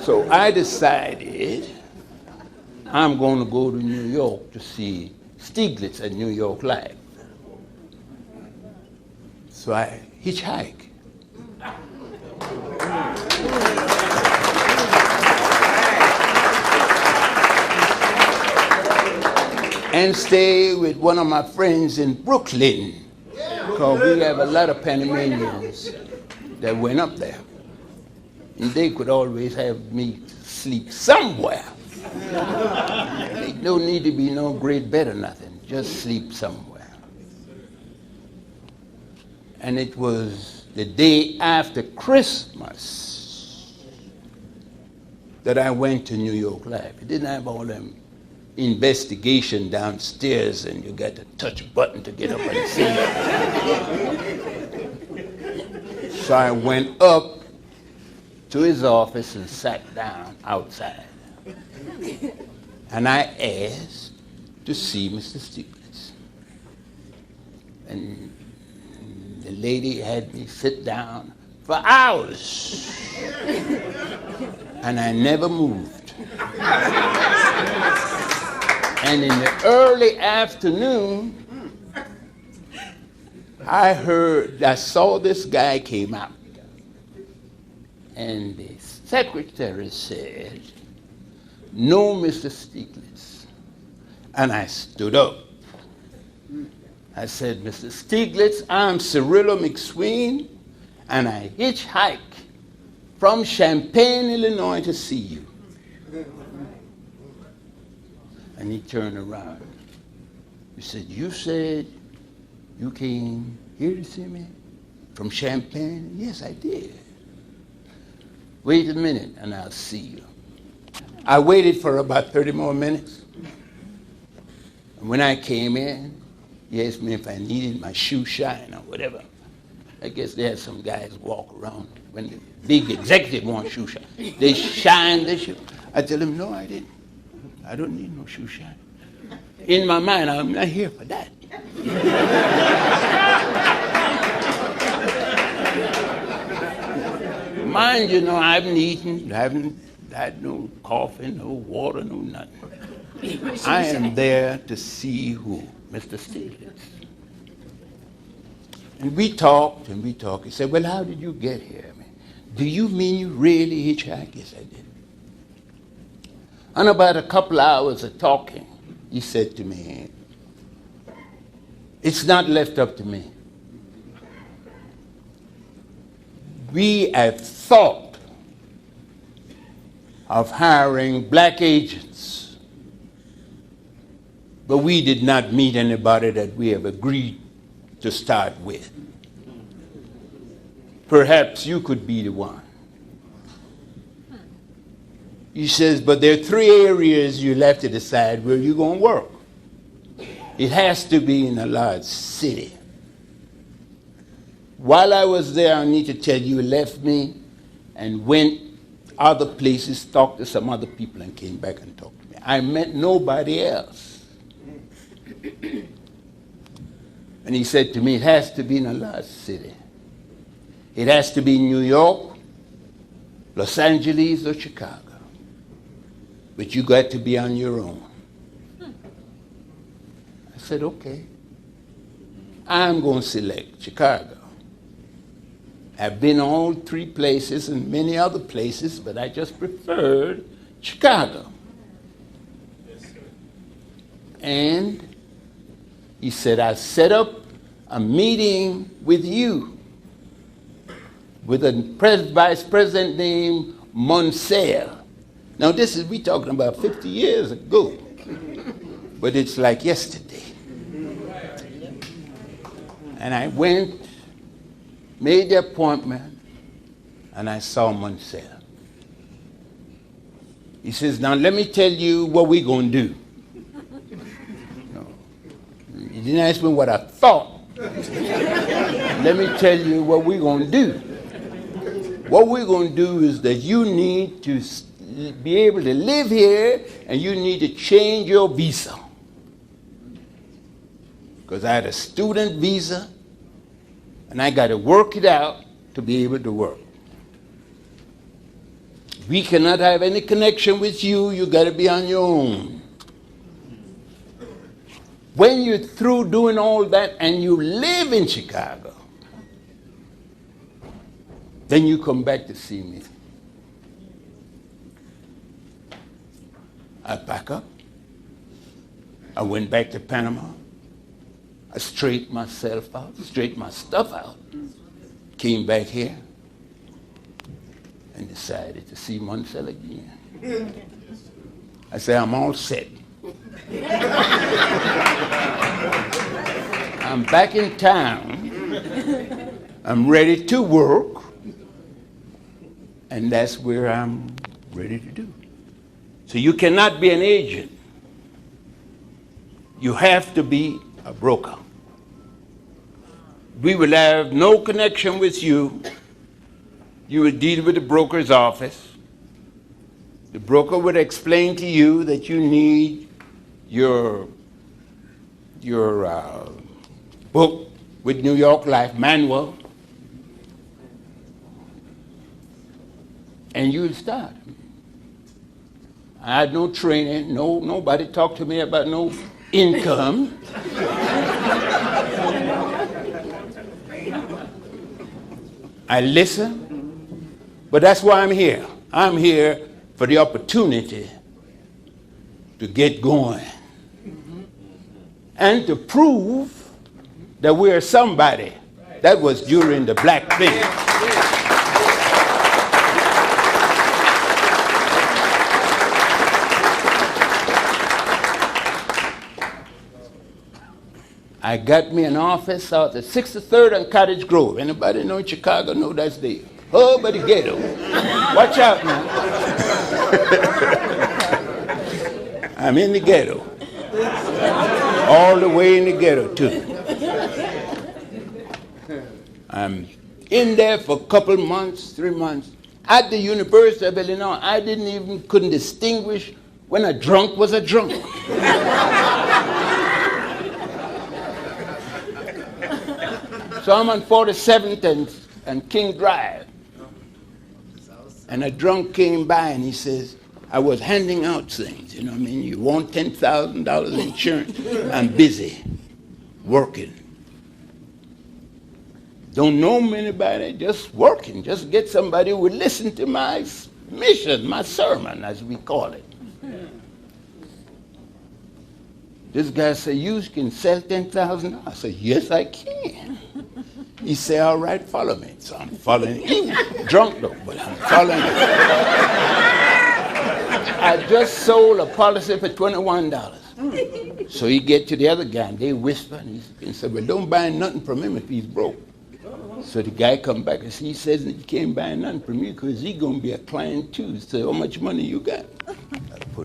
So I decided I'm going to go to New York to see Stieglitz at New York Live. So I hitchhiked. And stay with one of my friends in Brooklyn, because we have a lot of Panamanians that went up there. And they could always have me sleep somewhere. There don't need to be no great bed or nothing, just sleep somewhere. And it was the day after Christmas that I went to New York Live. It didn't have all them investigation downstairs and you got to touch a button to get up and see it. So I went up to his office and sat down outside. And I asked to see Mr. Stieglitz. And the lady had me sit down for hours. And I never moved. And in the early afternoon, I saw this guy came out. And the secretary said, "No, Mr. Stieglitz." And I stood up. I said, "Mr. Stieglitz, I'm Cirilo McSween, and I hitchhiked from Champaign, Illinois to see you." And he turned around. He said, "You said you came here to see me from Champaign?" "Yes, I did." "Wait a minute and I'll see you." I waited for about 30 more minutes. And when I came in, he asked me if I needed my shoe shine or whatever. I guess they had some guys walk around when the big executive wants shoe shine. They shine the shoe. I tell him, "No, I didn't. I don't need no shoe shine." In my mind, I'm not here for that. Mind you, no, I haven't eaten, I haven't had no coffee, no water, no nothing. I am there to see who? Mr. Stieglitz. And we talked and we talked. He said, "Well, how did you get here? I mean, do you mean you really hitchhiked?" Yes, I did. And about a couple hours of talking, he said to me, "It's not left up to me. We have thought of hiring black agents, but we did not meet anybody that we have agreed to start with. Perhaps you could be the one." He says, "But there are 3 areas you'll have to decide where you're going to work. It has to be in a large city." While I was there, I need to tell you, he left me and went other places, talked to some other people, and came back and talked to me. I met nobody else. And he said to me, "It has to be in a large city. It has to be New York, Los Angeles, or Chicago. But you got to be on your own." I said, "Okay. I'm going to select Chicago. I've been all 3 places and many other places, but I just preferred Chicago." And he said, "I'll set up a meeting with you, with a vice president named Monsell." Now we talking about 50 years ago, but it's like yesterday. And I went, made the appointment, and I saw Monsell. He says, "Now let me tell you what we're going to do." No, he didn't ask me what I thought. "Let me tell you what we're going to do. What we're going to do is that you need to be able to live here, and you need to change your visa." Because I had a student visa, and I got to work it out to be able to work. We cannot have any connection with you. You got to be on your own. When you're through doing all that and you live in Chicago, then you come back to see me. I pack up. I went back to Panama. I straightened myself out, straightened my stuff out. Came back here and decided to see Munsell again. I said, I'm all set. I'm back in town. I'm ready to work. And that's where I'm ready to do. So you cannot be an agent. You have to be a broker. We will have no connection with you. You will deal with the broker's office. The broker would explain to you that you need your book with New York Life manual, and you'll start. I had no training. Nobody talked to me about no income. I listen, but that's why I'm here. I'm here for the opportunity to get going and to prove that we're somebody. That was during the black thing. I got me an office out at 63rd and Cottage Grove. Anybody know in Chicago? Know that's there. Oh, but the ghetto. Watch out now. I'm in the ghetto. All the way in the ghetto, too. I'm in there for a couple months, 3 months. At the University of Illinois, I couldn't distinguish when a drunk was a drunk. So I'm on 47th and King Drive. And a drunk came by and he says, I was handing out things, you know what I mean? You want $10,000 insurance? I'm busy working. Don't know anybody, just working. Just get somebody who would listen to my mission, my sermon, as we call it. This guy said, you can sell $10,000. I said, yes, I can. He said, all right, follow me. So I'm following him. Drunk though, but I'm following him. I just sold a policy for $21. So he get to the other guy, and they whisper, and he said, well, don't buy nothing from him if he's broke. So the guy come back and he says, you can't buy nothing from me because he's going to be a client too. So how much money you got?